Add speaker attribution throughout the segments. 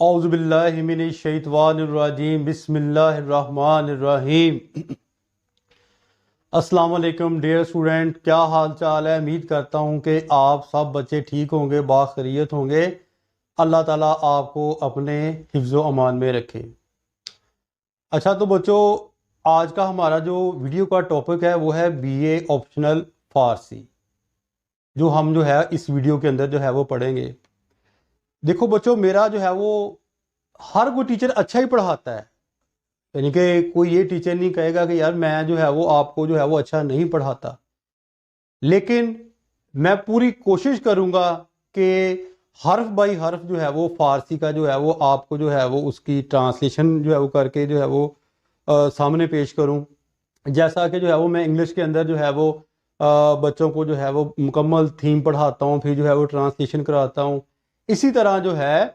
Speaker 1: اعوذ باللہ من الشیطان الرجیم بسم اللہ الرحمن الرحیم۔ السلام علیکم ڈیئر اسٹوڈنٹ، کیا حال چال ہے؟ امید کرتا ہوں کہ آپ سب بچے ٹھیک ہوں گے، باخیریت ہوں گے۔ اللہ تعالیٰ آپ کو اپنے حفظ و امان میں رکھے۔ اچھا تو بچوں، آج کا ہمارا جو ویڈیو کا ٹاپک ہے وہ ہے بی اے آپشنل فارسی، جو ہم جو ہے اس ویڈیو کے اندر جو ہے وہ پڑھیں گے۔ دیکھو بچوں، میرا جو ہے وہ ہر کوئی ٹیچر اچھا ہی پڑھاتا ہے، یعنی کہ کوئی یہ ٹیچر نہیں کہے گا کہ یار میں جو ہے وہ آپ کو جو ہے وہ اچھا نہیں پڑھاتا، لیکن میں پوری کوشش کروں گا کہ حرف بائی حرف جو ہے وہ فارسی کا جو ہے وہ آپ کو جو ہے وہ اس کی ٹرانسلیشن جو ہے وہ کر کے جو ہے وہ سامنے پیش کروں، جیسا کہ جو ہے وہ میں انگلش کے اندر جو ہے وہ بچوں کو جو ہے وہ مکمل تھیم پڑھاتا ہوں، پھر جو ہے وہ ٹرانسلیشن کراتا ہوں۔ اسی طرح جو ہے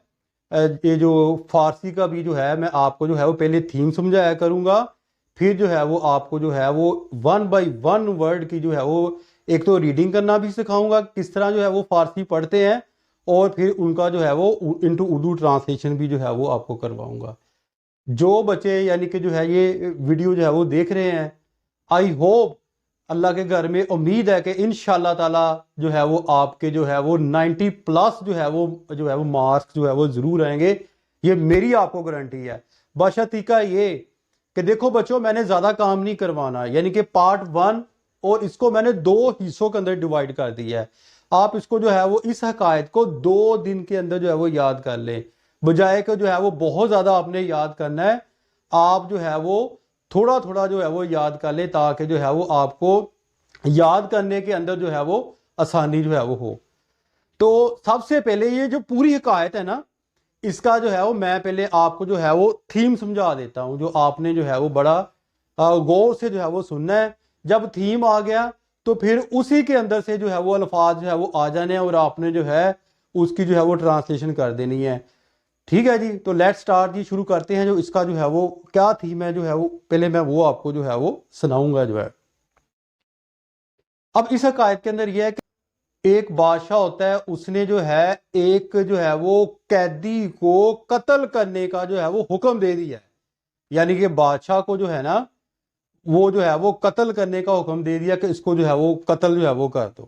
Speaker 1: یہ جو فارسی کا بھی جو ہے میں آپ کو جو ہے وہ پہلے تھیم سمجھایا کروں گا، پھر جو ہے وہ آپ کو جو ہے وہ ون بائی ون ورڈ کی جو ہے وہ ایک تو ریڈنگ کرنا بھی سکھاؤں گا، کس طرح جو ہے وہ فارسی پڑھتے ہیں، اور پھر ان کا جو ہے وہ انٹو اردو ٹرانسلیشن بھی جو ہے وہ آپ کو کرواؤں گا۔ جو بچے یعنی کہ جو ہے یہ ویڈیو جو ہے وہ دیکھ رہے ہیں، آئی ہوپ اللہ کے گھر میں امید ہے کہ انشاءاللہ تعالی جو ہے وہ آپ کے جو ہے وہ 90 پلس جو ہے وہ مارکس جو ہے وہ ضرور آئیں گے، یہ میری آپ کو گارنٹی ہے۔ بشرطیکہ یہ کہ دیکھو بچوں، میں نے زیادہ کام نہیں کروانا، یعنی کہ پارٹ 1 اور اس کو میں نے 2 حصوں کے اندر ڈیوائیڈ کر دیا ہے۔ آپ اس کو جو ہے وہ اس حقائق کو 2 دن کے اندر جو ہے وہ یاد کر لیں، بجائے کہ جو ہے وہ بہت زیادہ آپ نے یاد کرنا ہے۔ آپ جو ہے وہ تھوڑا تھوڑا جو ہے وہ یاد کر لیں، تاکہ جو ہے وہ آپ کو یاد کرنے کے اندر جو ہے وہ آسانی جو ہے وہ ہو۔ تو سب سے پہلے یہ جو پوری حکایت ہے نا، اس کا جو ہے وہ میں پہلے آپ کو جو ہے وہ تھیم سمجھا دیتا ہوں، جو آپ نے جو ہے وہ بڑا غور سے جو ہے وہ سننا ہے۔ جب تھیم آ گیا تو پھر اسی کے اندر سے جو ہے وہ الفاظ جو ہے وہ آ جانے ہیں، اور آپ نے جو ہے اس کی جو ہے وہ ٹرانسلیشن کر دینی ہے۔ ٹھیک ہے جی، تو لیٹ سٹارٹ جی، شروع کرتے ہیں۔ جو اس کا جو ہے وہ کیا تھیم ہے جو ہے وہ پہلے میں وہ آپ کو جو ہے وہ سناؤں گا جو ہے۔ اب اس حکایت کے اندر یہ ہے کہ ایک بادشاہ ہوتا ہے، اس نے جو ہے ایک جو ہے وہ قیدی کو قتل کرنے کا جو ہے وہ حکم دے دیا ہے، یعنی کہ بادشاہ کو جو ہے نا وہ جو ہے وہ قتل کرنے کا حکم دے دیا کہ اس کو جو ہے وہ قتل جو ہے وہ کر دو۔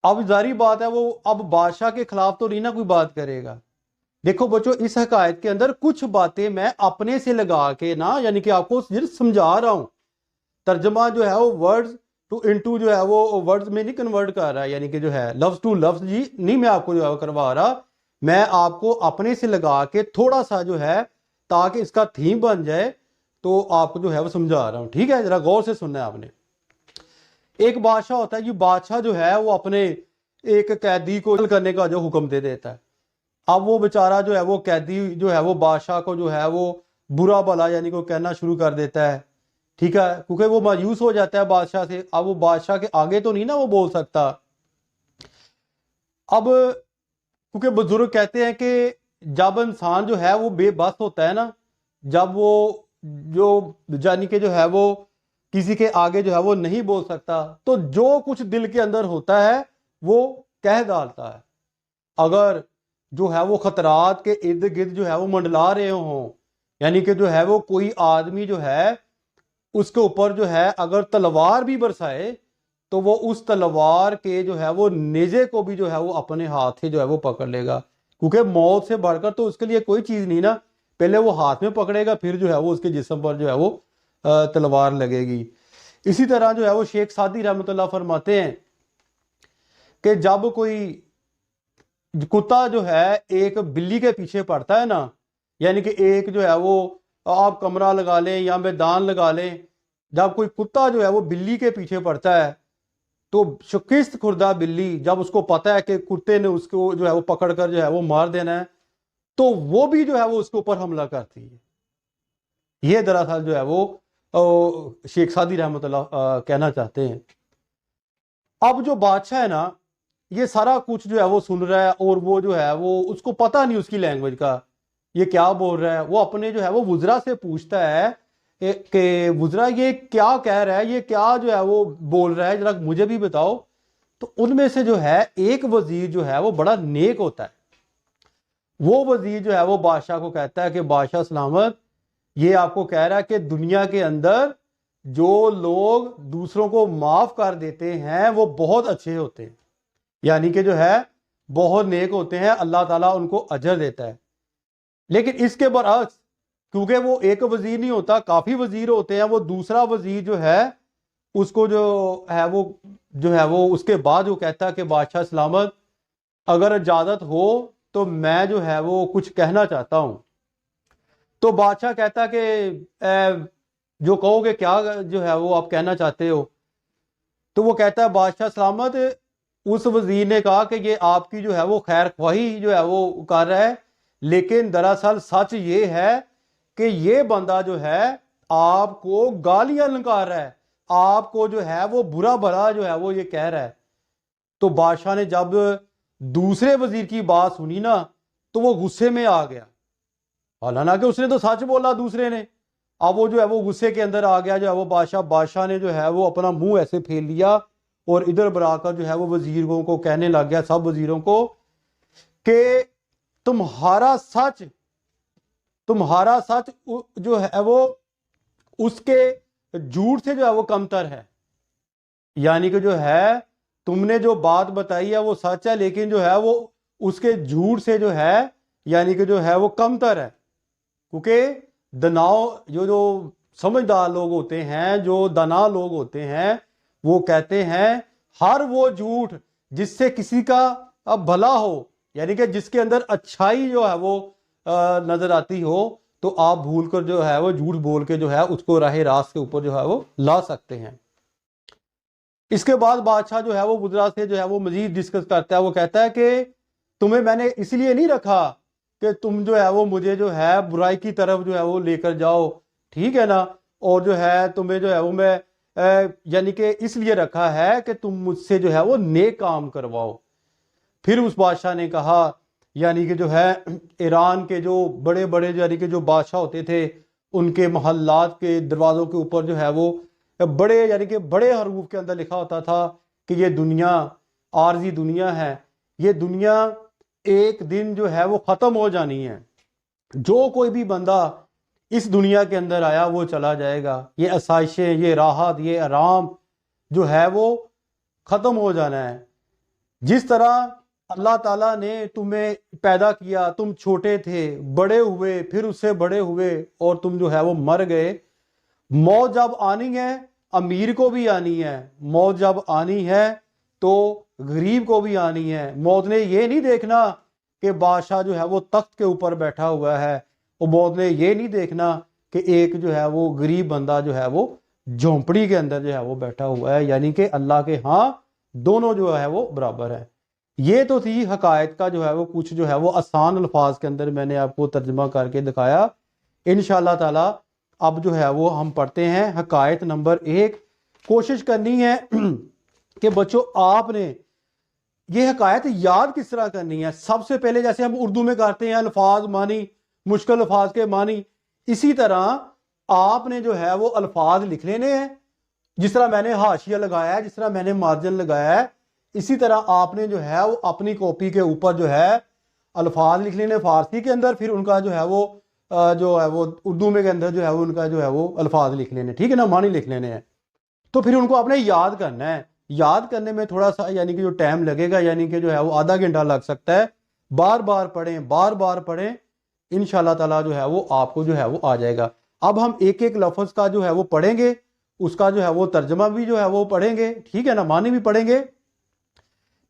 Speaker 1: اب ظاہری بات ہے وہ اب بادشاہ کے خلاف تو نہیں نا کوئی بات کرے گا۔ دیکھو بچوں، اس حکایت کے اندر کچھ باتیں میں اپنے سے لگا کے نا، یعنی کہ آپ کو صرف سمجھا رہا ہوں، ترجمہ جو ہے وہ ورڈز ٹو انٹو جو ہے وہ ورڈز میں نہیں کنورٹ کر رہا ہے، یعنی کہ جو ہے لفظ ٹو لفظ جی نہیں میں آپ کو جو ہے کروا رہا، میں آپ کو اپنے سے لگا کے تھوڑا سا جو ہے تاکہ اس کا تھیم بن جائے تو آپ کو جو ہے وہ سمجھا رہا ہوں۔ ٹھیک ہے، ذرا غور سے سننا ہے آپ نے۔ ایک بادشاہ ہوتا ہے، یہ بادشاہ جو ہے وہ اپنے ایک قیدی کو قتل کرنے کا جو حکم دے دیتا ہے۔ اب وہ بیچارہ جو ہے وہ قیدی جو ہے وہ بادشاہ کو جو ہے وہ برا بھلا یعنی کو کہنا شروع کر دیتا ہے، ٹھیک ہے، کیونکہ وہ مایوس ہو جاتا ہے بادشاہ سے۔ اب وہ بادشاہ کے آگے تو نہیں نا وہ بول سکتا۔ اب کیونکہ بزرگ کہتے ہیں کہ جب انسان جو ہے وہ بے بس ہوتا ہے نا، جب وہ جو یعنی کہ جو ہے وہ کسی کے آگے جو ہے وہ نہیں بول سکتا، تو جو کچھ دل کے اندر ہوتا ہے وہ کہہ ڈالتا ہے۔ اگر جو ہے وہ خطرات کے ارد گرد جو ہے وہ منڈلا رہے ہوں، یعنی کہ جو ہے وہ کوئی آدمی جو ہے اس کے اوپر جو ہے اگر تلوار بھی برسائے تو وہ اس تلوار کے جو ہے وہ نیزے کو بھی جو ہے وہ اپنے ہاتھ سے جو ہے وہ پکڑ لے گا، کیونکہ موت سے بڑھ کر تو اس کے لیے کوئی چیز نہیں نا۔ پہلے وہ ہاتھ میں پکڑے گا، پھر جو ہے وہ اس کے جسم پر جو ہے وہ تلوار لگے گی۔ اسی طرح جو ہے وہ شیخ سعدی رحمۃ اللہ فرماتے ہیں کہ جب کوئی کتا جو ہے ایک بلی کے پیچھے پڑتا ہے نا، یعنی کہ ایک جو ہے وہ آپ کمرہ لگا لیں یا میدان لگا لیں، جب کوئی کتا جو ہے وہ بلی کے پیچھے پڑتا ہے تو شکست خوردہ بلی جب اس کو پتا ہے کہ کتے نے اس کو جو ہے وہ پکڑ کر جو ہے وہ مار دینا ہے، تو وہ بھی جو ہے وہ اس کے اوپر حملہ کرتی ہے۔ یہ دراصل جو ہے وہ شیخ سعدی رحمۃ اللہ کہنا چاہتے ہیں۔ اب جو بادشاہ ہے نا، یہ سارا کچھ جو ہے وہ سن رہا ہے، اور وہ جو ہے وہ اس کو پتہ نہیں اس کی لینگویج کا یہ کیا بول رہا ہے۔ وہ اپنے جو ہے وہ وزراء سے پوچھتا ہے کہ وزراء یہ کیا کہہ رہا ہے، یہ کیا جو ہے وہ بول رہا ہے، ذرا مجھے بھی بتاؤ۔ تو ان میں سے جو ہے ایک وزیر جو ہے وہ بڑا نیک ہوتا ہے، وہ وزیر جو ہے وہ بادشاہ کو کہتا ہے کہ بادشاہ سلامت، یہ آپ کو کہہ رہا ہے کہ دنیا کے اندر جو لوگ دوسروں کو معاف کر دیتے ہیں وہ بہت اچھے ہوتے ہیں، یعنی کہ جو ہے بہت نیک ہوتے ہیں، اللہ تعالیٰ ان کو اجر دیتا ہے۔ لیکن اس کے برعکس، کیونکہ وہ ایک وزیر نہیں ہوتا، کافی وزیر ہوتے ہیں، وہ دوسرا وزیر جو ہے اس کو جو ہے وہ اس کے بعد وہ کہتا ہے کہ بادشاہ سلامت، اگر اجازت ہو تو میں جو ہے وہ کچھ کہنا چاہتا ہوں۔ تو بادشاہ کہتا کہ جو کہو گے کیا جو ہے وہ آپ کہنا چاہتے ہو؟ تو وہ کہتا ہے بادشاہ سلامت، اس وزیر نے کہا کہ یہ آپ کی جو ہے وہ خیر خواہی جو ہے وہ کر رہا ہے، لیکن دراصل سچ یہ ہے کہ یہ بندہ جو ہے آپ کو گالیاں لگا رہا ہے، آپ کو جو ہے وہ برا بھلا جو ہے وہ یہ کہہ رہا ہے۔ تو بادشاہ نے جب دوسرے وزیر کی بات سنی نا تو وہ غصے میں آ گیا، حالانکہ اس نے تو سچ بولا دوسرے نے۔ اب وہ جو ہے وہ غصے کے اندر آ گیا جو ہے وہ بادشاہ نے جو ہے وہ اپنا منہ ایسے پھیر لیا اور ادھر برا کر جو ہے وہ وزیروں کو کہنے لگ گیا، سب وزیروں کو، کہ تمہارا سچ جو ہے وہ اس کے جھوٹ سے جو ہے وہ کمتر ہے، یعنی کہ جو ہے تم نے جو بات بتائی ہے وہ سچ ہے، لیکن جو ہے وہ اس کے جھوٹ سے جو ہے یعنی کہ جو ہے وہ کمتر ہے۔ کیونکہ دناؤ جو سمجھدار لوگ ہوتے ہیں، جو دانا لوگ ہوتے ہیں، وہ کہتے ہیں ہر وہ جھوٹ جس سے کسی کا بھلا ہو، یعنی کہ جس کے اندر اچھائی جو ہے وہ نظر آتی ہو، تو آپ بھول کر جو ہے وہ جھوٹ بول کے جو ہے اس کو راہ راست کے اوپر جو ہے وہ لا سکتے ہیں۔ اس کے بعد بادشاہ جو ہے وہ وزراء سے جو ہے وہ مزید ڈسکس کرتا ہے، وہ کہتا ہے کہ تمہیں میں نے اس لیے نہیں رکھا کہ تم جو ہے وہ مجھے جو ہے برائی کی طرف جو ہے وہ لے کر جاؤ، ٹھیک ہے نا، اور جو ہے تمہیں جو ہے وہ میں یعنی کہ اس لیے رکھا ہے کہ تم مجھ سے جو ہے وہ نیک کام کرواؤ۔ پھر اس بادشاہ نے کہا، یعنی کہ جو ہے ایران کے جو بڑے بڑے یعنی کہ جو بادشاہ ہوتے تھے، ان کے محلات کے دروازوں کے اوپر جو ہے وہ بڑے یعنی کہ بڑے حروف کے اندر لکھا ہوتا تھا کہ یہ دنیا عارضی دنیا ہے، یہ دنیا ایک دن جو ہے وہ ختم ہو جانی ہے، جو کوئی بھی بندہ اس دنیا کے اندر آیا وہ چلا جائے گا، یہ آسائشیں، یہ راحت، یہ آرام جو ہے وہ ختم ہو جانا ہے۔ جس طرح اللہ تعالیٰ نے تمہیں پیدا کیا، تم چھوٹے تھے، بڑے ہوئے، پھر اس سے بڑے ہوئے اور تم جو ہے وہ مر گئے، موت جب آنی ہے امیر کو بھی آنی ہے، موت جب آنی ہے تو غریب کو بھی آنی ہے۔ موت نے یہ نہیں دیکھنا کہ بادشاہ جو ہے وہ تخت کے اوپر بیٹھا ہوا ہے، اور موت نے یہ نہیں دیکھنا کہ ایک جو ہے وہ غریب بندہ جو ہے وہ جھونپڑی کے اندر جو ہے وہ بیٹھا ہوا ہے، یعنی کہ اللہ کے ہاں دونوں جو ہے وہ برابر ہے۔ یہ تو تھی حقائق کا جو ہے وہ کچھ جو ہے وہ آسان الفاظ کے اندر میں نے آپ کو ترجمہ کر کے دکھایا۔ انشاءاللہ تعالی اب جو ہے وہ ہم پڑھتے ہیں حقائق نمبر 1۔ کوشش کرنی ہے کہ بچوں آپ نے یہ حقائق یاد کس طرح کرنی ہے۔ سب سے پہلے جیسے ہم اردو میں کرتے ہیں الفاظ معنی، مشکل الفاظ کے معنی، اسی طرح آپ نے جو ہے وہ الفاظ لکھ لینے ہیں، جس طرح میں نے حاشیہ لگایا ہے، جس طرح میں نے مارجن لگایا ہے، اسی طرح آپ نے جو ہے وہ اپنی کاپی کے اوپر جو ہے الفاظ لکھ لینے فارسی کے اندر، پھر ان کا جو ہے وہ اردو میں کے اندر جو ہے وہ ان کا جو ہے وہ الفاظ لکھ لینے، ٹھیک ہے نا، معنی لکھ لینے ہیں۔ تو پھر ان کو آپ نے یاد کرنا ہے۔ یاد کرنے میں تھوڑا سا یعنی کہ جو ٹائم لگے گا، یعنی کہ جو ہے وہ آدھا گھنٹہ لگ سکتا ہے۔ بار بار پڑھیں، بار بار پڑھیں، انشاءاللہ تعالیٰ جو ہے وہ آپ کو جو ہے وہ آ جائے گا۔ اب ہم ایک ایک لفظ کا جو ہے وہ پڑھیں گے، اس کا جو ہے وہ ترجمہ بھی جو ہے وہ پڑھیں گے، ٹھیک ہے نا، معنی بھی پڑھیں گے،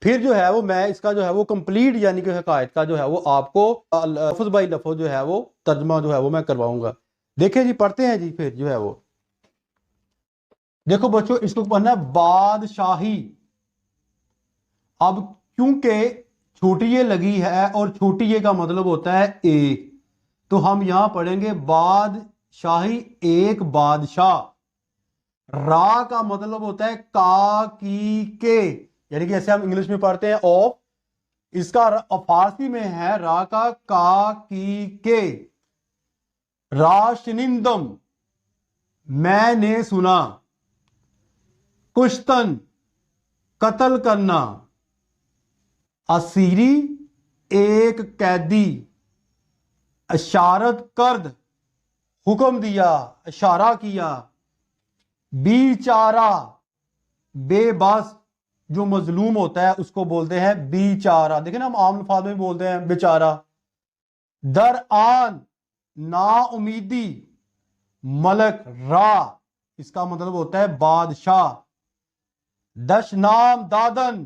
Speaker 1: پھر جو ہے وہ میں اس کا جو ہے وہ کمپلیٹ یعنی کہ حقائق کا جو ہے وہ آپ کو لفظ بائی لفظ جو ہے وہ ترجمہ جو ہے وہ میں کرواؤں گا۔ دیکھیں جی، پڑھتے ہیں جی، پھر جو ہے وہ دیکھو بچوں، اس کو پڑھنا ہے بادشاہی۔ اب کیونکہ چھوٹی یہ لگی ہے اور چھوٹی یہ کا مطلب ہوتا ہے ایک، تو ہم یہاں پڑھیں گے بادشاہی، ایک بادشاہ۔ را کا مطلب ہوتا ہے کا کی کے، یعنی کہ جیسے ہم انگلش میں پڑھتے ہیں آف، اس کا فارسی میں ہے را کا کی کے۔ راشنندم، میں نے سنا۔ کشتن، قتل کرنا۔ اسیری، ایک قیدی۔ اشارت کرد حکم دیا، اشارہ کیا، بیچارہ بے بس جو مظلوم ہوتا ہے اس کو بولتے ہیں بیچارہ، دیکھیں نا ہم عام الفاظ میں بولتے ہیں بیچارہ۔ در آن نا امیدی، ملک را اس کا مطلب ہوتا ہے بادشاہ، دشنام دادن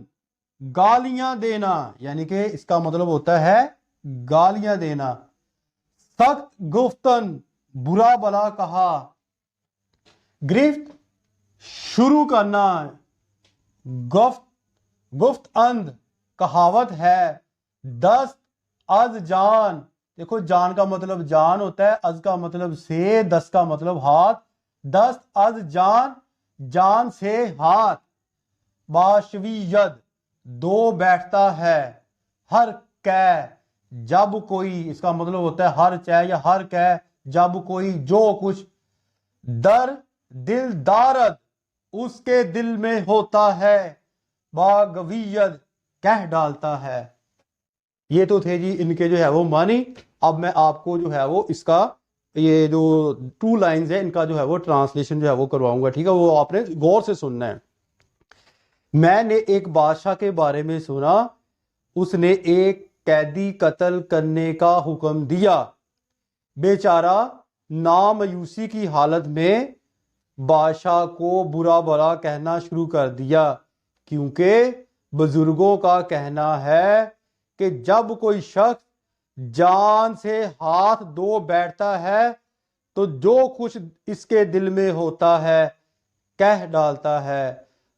Speaker 1: گالیاں دینا، یعنی کہ اس کا مطلب ہوتا ہے گالیاں دینا، سخت گفتن برا بلا کہا، گرفت شروع کرنا، گفت اند کہاوت ہے، دست از جان، دیکھو جان کا مطلب جان ہوتا ہے، از کا مطلب سے، دست کا مطلب ہاتھ، دست از جان جان سے ہاتھ، باشوید دو بیٹھتا ہے، ہر کہ جب کوئی، اس کا مطلب ہوتا ہے ہر چہ یا ہر کہ جب کوئی، جو کچھ، در دل دارد اس کے دل میں ہوتا ہے، باگوید کہہ ڈالتا ہے۔ یہ تو تھے جی ان کے جو ہے وہ معنی۔ اب میں آپ کو جو ہے وہ اس کا یہ جو 2 لائنز ہیں ان کا جو ہے وہ ٹرانسلیشن جو ہے وہ کرواؤں گا، ٹھیک ہے؟ وہ آپ نے غور سے سننا ہے۔ میں نے ایک بادشاہ کے بارے میں سنا، اس نے ایک قیدی قتل کرنے کا حکم دیا، بیچارہ نامایوسی کی حالت میں بادشاہ کو برا بھلا کہنا شروع کر دیا، کیونکہ بزرگوں کا کہنا ہے کہ جب کوئی شخص جان سے ہاتھ دھو بیٹھتا ہے تو جو کچھ اس کے دل میں ہوتا ہے کہہ ڈالتا ہے۔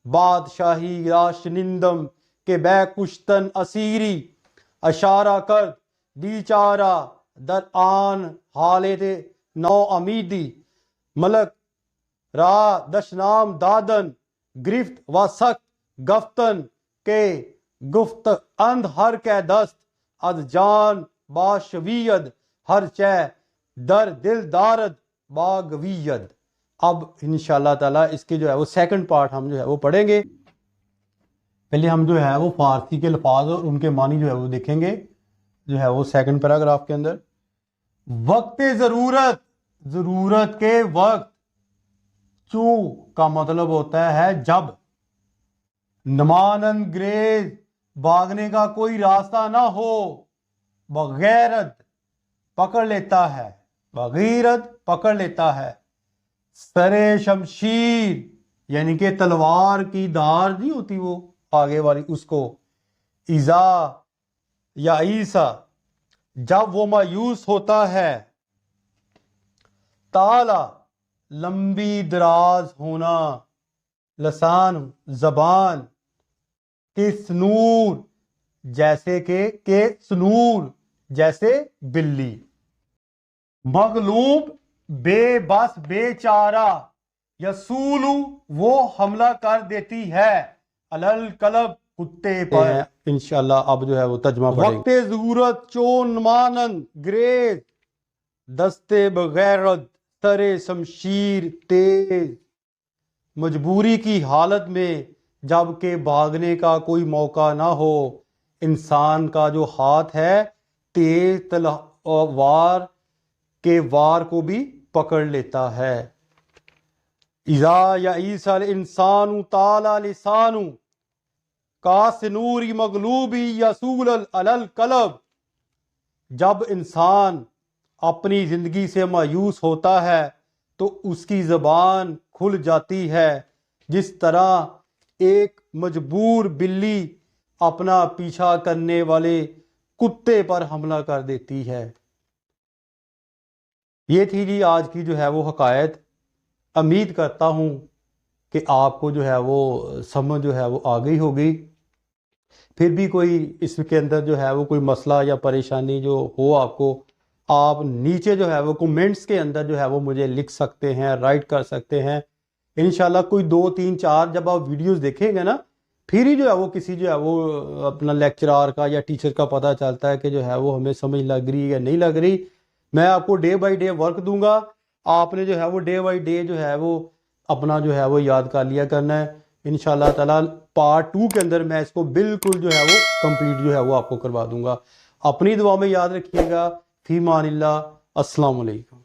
Speaker 1: بادشاہی را شنندم کہ بے کشتن اسیری، اشارہ کر بیچارہ در آن حالت نو امیدی، ملک را دشنام دادن گرفت و سخت گفتن کے گفت اند ہر کے دست از جان باشوید ہر چہ در دل دارد باگوید۔ اب انشاءاللہ تعالیٰ اس کے جو ہے وہ سیکنڈ پارٹ ہم جو ہے وہ پڑھیں گے۔ پہلے ہم جو ہے وہ فارسی کے الفاظ اور ان کے معنی جو ہے وہ دیکھیں گے، جو ہے وہ سیکنڈ پیراگراف کے اندر۔ وقت ضرورت، ضرورت کے وقت، چو کا مطلب ہوتا ہے جب، نمانند گریز بھاگنے کا کوئی راستہ نہ ہو، بغیرت پکڑ لیتا ہے، بغیرت پکڑ لیتا ہے، سرے شمشیر یعنی کہ تلوار کی دھار نہیں ہوتی وہ آگے والی، اس کو، ایزا یا عیسیٰ جب وہ مایوس ہوتا ہے، تالا لمبی دراز ہونا، لسان زبان، کہ سنور جیسے کہ سنور جیسے بلی، مغلوب بے بس بے چارہ، یسولو وہ حملہ کر دیتی ہے، علل کلب کتے پر۔ انشاءاللہ اب جو ہے وہ ترجمہ پڑھیں گے۔ وقت ضرورت چون مانند گریز، دستے بغیرت ترے شمشیر تیز، مجبوری کی حالت میں جب کہ بھاگنے کا کوئی موقع نہ ہو، انسان کا جو ہاتھ ہے تیز تلوار کے وار کو بھی پکڑ لیتا ہے۔ اذا یئیس الانسان طال لسانو کا سنوری مغلوبی یسول علی القلب، جب انسان اپنی زندگی سے مایوس ہوتا ہے تو اس کی زبان کھل جاتی ہے، جس طرح ایک مجبور بلی اپنا پیچھا کرنے والے کتے پر حملہ کر دیتی ہے۔ یہ تھی جی آج کی جو ہے وہ حکایت۔ امید کرتا ہوں کہ آپ کو جو ہے وہ سمجھ جو ہے وہ آ گئی ہوگی۔ پھر بھی کوئی اس کے اندر جو ہے وہ کوئی مسئلہ یا پریشانی جو ہو آپ کو، آپ نیچے جو ہے وہ کومنٹس کے اندر جو ہے وہ مجھے لکھ سکتے ہیں، رائٹ کر سکتے ہیں۔ انشاءاللہ کوئی 2 3 4 جب آپ ویڈیوز دیکھیں گے نا، پھر ہی جو ہے وہ کسی جو ہے وہ اپنا لیکچرار کا یا ٹیچر کا پتہ چلتا ہے کہ جو ہے وہ ہمیں سمجھ لگ رہی یا نہیں لگ رہی۔ میں آپ کو ڈے بائی ڈے ورک دوں گا، آپ نے جو ہے وہ ڈے بائی ڈے جو ہے وہ اپنا جو ہے وہ یاد کر لیا کرنا ہے۔ انشاءاللہ تعالیٰ پارٹ 2 کے اندر میں اس کو بالکل جو ہے وہ کمپلیٹ جو ہے وہ آپ کو کروا دوں گا۔ اپنی دعا میں یاد رکھیے گا۔ فی مان اللہ۔ السلام علیکم۔